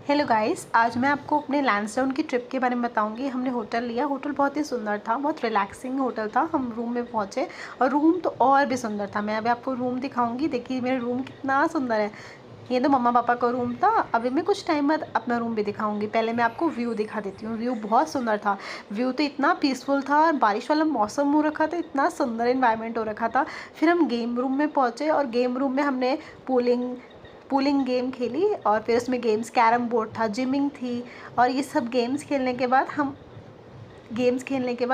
Hello guys, आज मैं आपको अपने लैंसडाउन की ट्रिप के बारे में बताऊंगी। हमने होटल लिया। होटल बहुत ही सुंदर था, बहुत रिलैक्सिंग होटल था। हम रूम में पहुंचे और रूम तो और भी सुंदर था। मैं अभी आपको रूम दिखाऊंगी। देखिए मेरा रूम कितना सुंदर है। ये तो मम्मा पापा का रूम था। अभी मैं कुछ टाइम बाद अपना रूम भी दिखाऊंगी। पहले मैं आपको व्यू दिखा देती हूँ। व्यू बहुत सुंदर था। व्यू तो इतना पीसफुल था और बारिश वाला मौसम हो रखा था, इतना सुंदर इन्वायरमेंट हो रखा था। फिर हम गेम रूम में पहुँचे और गेम रूम में हमने पूलिंग पूलिंग गेम खेली और फिर उसमें गेम्स कैरम बोर्ड था, जिमिंग थी। और ये सब गेम्स खेलने के बाद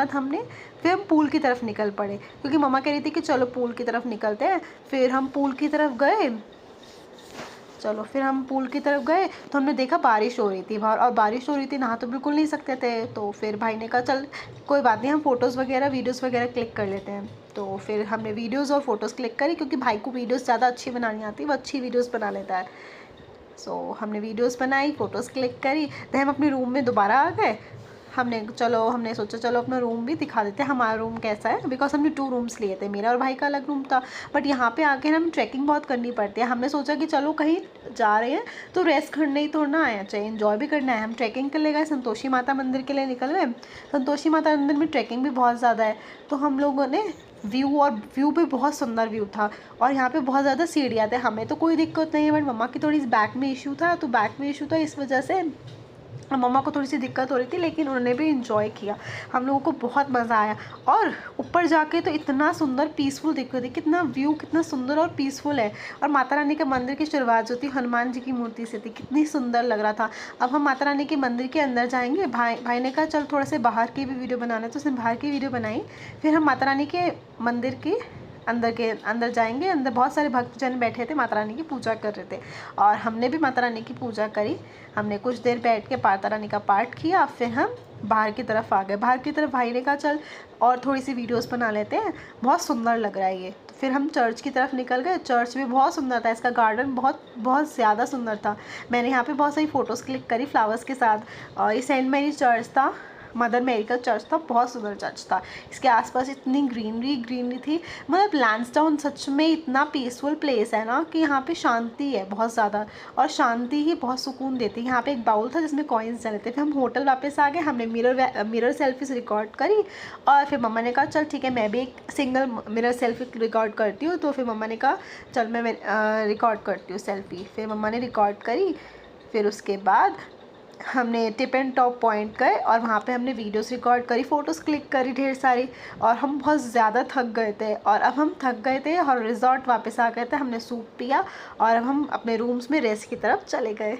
हमने फिर हम पूल की तरफ निकल पड़े, क्योंकि मम्मा कह रही थी कि चलो पूल की तरफ निकलते हैं। फिर हम पूल की तरफ गए। फिर हम पूल की तरफ गए तो हमने देखा बारिश हो रही थी बाहर, और बारिश हो रही थी, नहा तो बिल्कुल नहीं सकते थे। तो फिर भाई ने कहा चल कोई बात नहीं, हम फ़ोटोज़ वगैरह वीडियोज़ वगैरह क्लिक कर लेते हैं। तो फिर हमने वीडियोज़ और फ़ोटोज़ क्लिक करी, क्योंकि भाई को वीडियोज़ ज़्यादा अच्छी बनानी आती, वो अच्छी वीडियोज़ बना लेता है। हमने वीडियोज़ बनाई, फ़ोटोज़ क्लिक करी। तो हम अपने रूम में दोबारा आ गए। हमने सोचा चलो अपना रूम भी दिखा देते हैं हमारा रूम कैसा है, बिकॉज हमने 2 रूम्स लिए थे, मेरा और भाई का अलग रूम था। बट यहाँ पे आके हम ट्रैकिंग बहुत करनी पड़ती है। हमने सोचा कि चलो कहीं जा रहे हैं तो रेस्ट करने ही थोड़ा ना आया चाहिए, इन्जॉय भी करना है। हम ट्रैकिंग के लिए गए, संतोषी माता मंदिर के लिए निकल गए। संतोषी माता मंदिर में ट्रैकिंग भी बहुत ज़्यादा है। तो हम लोगों ने व्यू भी बहुत सुंदर व्यू था। और यहाँ पे बहुत ज़्यादा सीढ़ियाँ थे। हमें तो कोई दिक्कत नहीं है, बट मम्मा की थोड़ी बैक में इशू था, इस वजह से मम्मा को थोड़ी सी दिक्कत हो रही थी, लेकिन उन्होंने भी इंजॉय किया। हम लोगों को बहुत मज़ा आया। और ऊपर जाके तो इतना सुंदर पीसफुल दिख रही थी, कितना व्यू कितना सुंदर और पीसफुल है। और माता रानी के मंदिर की शुरुआत जो थी हनुमान जी की मूर्ति से थी, कितनी सुंदर लग रहा था। अब हम माता रानी के मंदिर के अंदर जाएंगे। भाई ने कहा चल थोड़ा से बाहर की भी वीडियो बनाना है, तो उसने बाहर की वीडियो बनाई। फिर हम माता रानी के मंदिर के अंदर जाएंगे। अंदर बहुत सारे भक्तजन बैठे थे, माता रानी की पूजा कर रहे थे, और हमने भी माता रानी की पूजा करी। हमने कुछ देर बैठ के माता रानी का पाठ किया। फिर हम बाहर की तरफ आ गए। बाहर की तरफ भाई ने कहा चल और थोड़ी सी वीडियोस बना लेते हैं, बहुत सुंदर लग रहा है ये। तो फिर हम चर्च की तरफ निकल गए। चर्च भी बहुत सुंदर था, इसका गार्डन बहुत बहुत ज़्यादा सुंदर था। मैंने यहाँ पे बहुत सारी फ़ोटोज़ क्लिक करी फ्लावर्स के साथ। और ये सेंट मैरी चर्च था, मदर मैरी का चर्च था, बहुत सुंदर चर्च था। इसके आसपास इतनी ग्रीनरी थी। मतलब लैंसडाउन सच में इतना पीसफुल प्लेस है ना, कि यहाँ पे शांति है बहुत ज़्यादा, और शांति ही बहुत सुकून देती है। यहाँ पे एक बाउल था जिसमें कॉइन्स डले थे। फिर हम होटल वापस आ गए। हमने मिरर सेल्फीज रिकॉर्ड करी। और फिर मम्मा ने कहा चल ठीक है, मैं भी एक सिंगल मिरर सेल्फी रिकॉर्ड करती हूँ। तो फिर मम्मा ने कहा चल मैं रिकॉर्ड करती हूँ सेल्फी। फिर मम्मा ने रिकॉर्ड करी। फिर उसके बाद हमने टिप एंड टॉप पॉइंट गए और वहाँ पे हमने वीडियोस रिकॉर्ड करी, फ़ोटोज़ क्लिक करी ढेर सारी। और हम बहुत ज़्यादा थक गए थे, और अब हम थक गए थे और रिज़ॉर्ट वापस आ गए थे। हमने सूप पिया और अब हम अपने रूम्स में रेस्ट की तरफ चले गए।